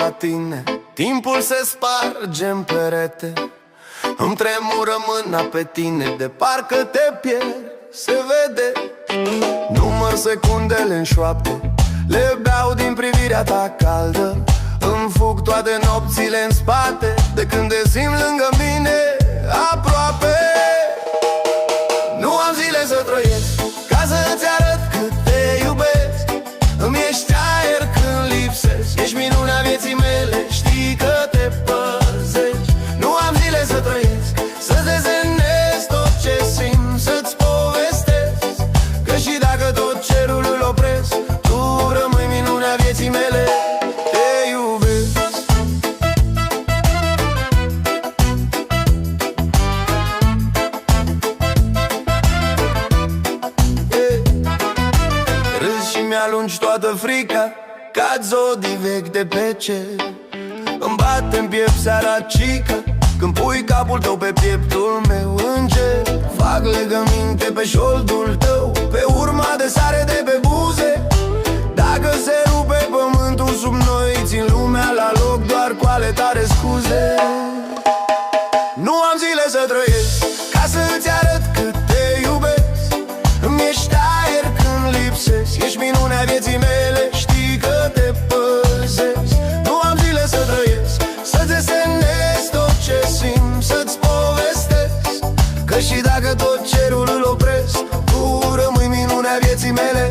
la tine. Timpul se sparge în perete, îmi tremură mâna pe tine, de parcă te pierd, se vede. Număr secundele în șoapte, le beau din privirea ta caldă. Îmi fug toate nopțile în spate, de când te simt lângă mine, aproape. Nu am zile să trăiesc ca să-ți arăt cât te iubesc. Îmi ești aer când lipsesc, ești minunea vieții mele, știi că te păzești. Nu am zile să trăiesc, să-ți desenez tot ce simt, să-ți povestesc că și dacă tot cerul îl opresc, tu rămâi minunea vieții mele. Te iubesc. Râzi și mi-alungi toată frica, ca zodii vechi de pe cer. Îmi bate în piept seara cică, când pui capul tău pe pieptul meu, înger. Fac legăminte pe șoldul tău, pe urma de sare de pe buze. Dacă se rupe pământul sub noi, țin lumea la loc doar cu ale tale scuze. Nu am zile să trăiesc ca să-ți arăt cât te iubesc. Îmi ești aer când lipsesc, ești minunea vieții mele, știi că te păzesc. Nu am zile să trăiesc, să-ți desenez tot ce simt, să-ți povestesc că și dacă tot cerul îl opresc, tu rămâi minunea vieții mele.